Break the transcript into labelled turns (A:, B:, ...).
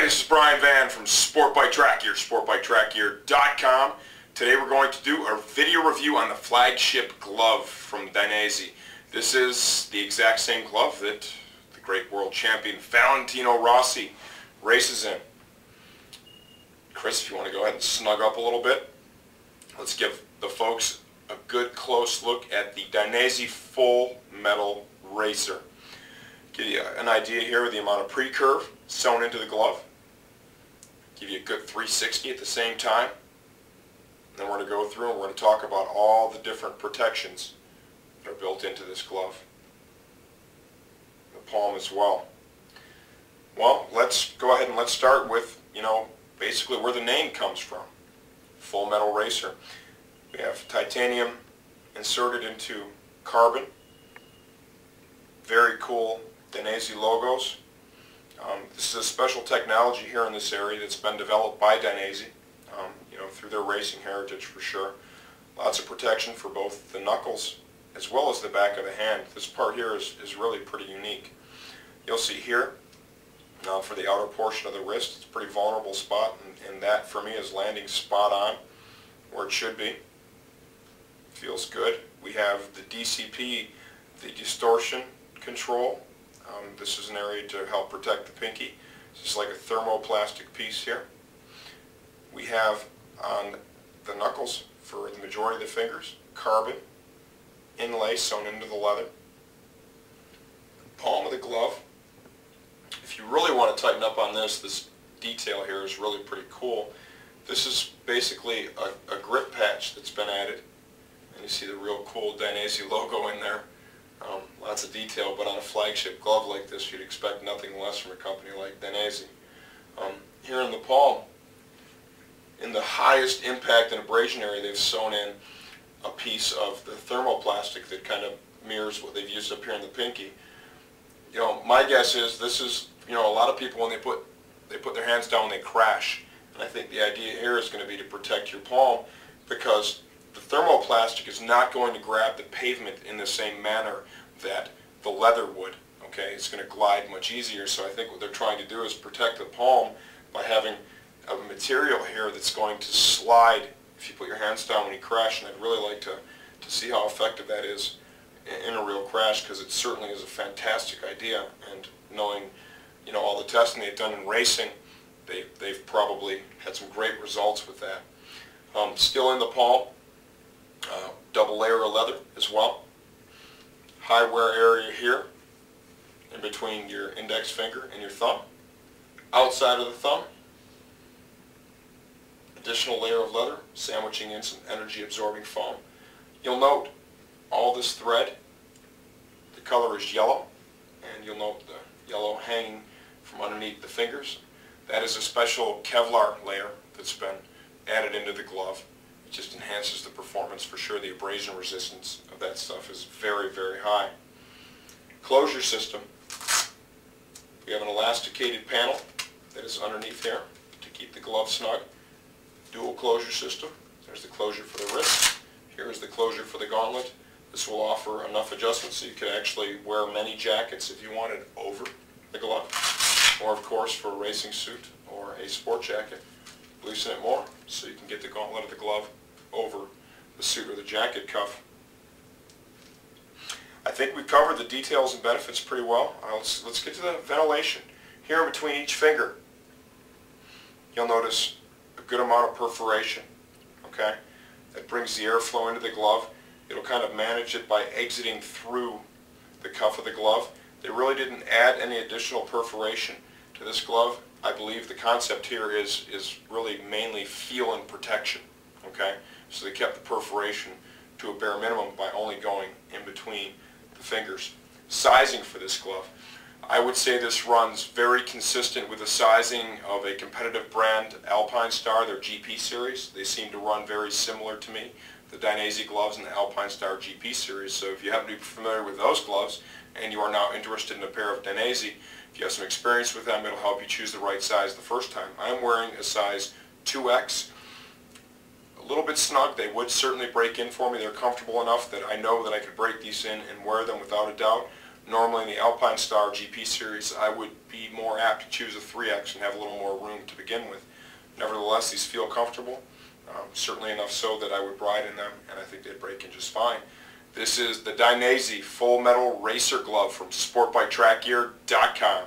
A: This is Brian Van from Sport Bike Track Gear, sportbiketrackgear.com. Today we're going to do a video review on the flagship glove from Dainese. This is the exact same glove that the great world champion Valentino Rossi races in. Chris, if you want to go ahead and snug up a little bit, let's give the folks a good close look at the Dainese Full Metal Racer. Give you an idea here of the amount of pre-curve sewn into the glove. Give you a good 360 at the same time. And then we're going to go through and we're going to talk about all the different protections that are built into this glove. The palm as well. Well, let's go ahead and let's start with, basically where the name comes from. Full Metal Racer. We have titanium inserted into carbon. Very cool Dainese logos. This is a special technology here in this area that's been developed by Dainese, through their racing heritage for sure. Lots of protection for both the knuckles as well as the back of the hand. This part here is really pretty unique. You'll see here, for the outer portion of the wrist, it's a pretty vulnerable spot, and that for me is landing spot on where it should be. Feels good. We have the DCP, the distortion control. This is an area to help protect the pinky. It's just like a thermoplastic piece here. We have on the knuckles for the majority of the fingers, carbon inlay sewn into the leather. The palm of the glove. If you really want to tighten up on this detail here is really pretty cool. This is basically a grip patch that's been added. And you see the real cool Dainese logo in there. Lots of detail, but on a flagship glove like this, you'd expect nothing less from a company like Dainese. Here in the palm, in the highest impact and abrasion area, they've sewn in a piece of the thermoplastic that kind of mirrors what they've used up here in the pinky. My guess is this is, a lot of people when they put their hands down, they crash. And I think the idea here is going to be to protect your palm, because the thermoplastic is not going to grab the pavement in the same manner that the leather would. Okay, it's going to glide much easier. So I think what they're trying to do is protect the palm by having a material here that's going to slide if you put your hands down when you crash. And I'd really like to see how effective that is in a real crash, because it certainly is a fantastic idea. And knowing, all the testing they've done in racing, they've probably had some great results with that. Still in the palm. Double layer of leather as well. High wear area here in between your index finger and your thumb. Outside of the thumb, additional layer of leather sandwiching in some energy absorbing foam. You'll note all this thread, the color is yellow, and you'll note the yellow hanging from underneath the fingers. That is a special Kevlar layer that's been added into the glove. It just enhances the performance for sure. The abrasion resistance of that stuff is very, very high. Closure system. We have an elasticated panel that is underneath here to keep the glove snug. Dual closure system. There's the closure for the wrist. Here is the closure for the gauntlet. This will offer enough adjustment so you could actually wear many jackets if you wanted over the glove. Or of course for a racing suit or a sport jacket, loosen it more so you can get the gauntlet of the glove over the suit or the jacket cuff. I think we've covered the details and benefits pretty well. Let's get to the ventilation. Here between each finger, you'll notice a good amount of perforation. Okay, that brings the airflow into the glove. It'll kind of manage it by exiting through the cuff of the glove. They really didn't add any additional perforation to this glove. I believe the concept here is really mainly feel and protection. Okay, so they kept the perforation to a bare minimum by only going in between the fingers. Sizing for this glove, I would say this runs very consistent with the sizing of a competitive brand, Alpine Star, their GP series. They seem to run very similar to me, the Dainese gloves and the Alpine Star GP series. So if you happen to be familiar with those gloves and you are now interested in a pair of Dainese, if you have some experience with them, it'll help you choose the right size the first time. I'm wearing a size 2X. A little bit snug. They would certainly break in for me. They're comfortable enough that I know that I could break these in and wear them without a doubt. Normally in the Alpine Star GP series, I would be more apt to choose a 3X and have a little more room to begin with. Nevertheless, these feel comfortable, certainly enough so that I would ride in them, and I think they'd break in just fine. This is the Dainese Full Metal Racer Glove from SportBikeTrackGear.com.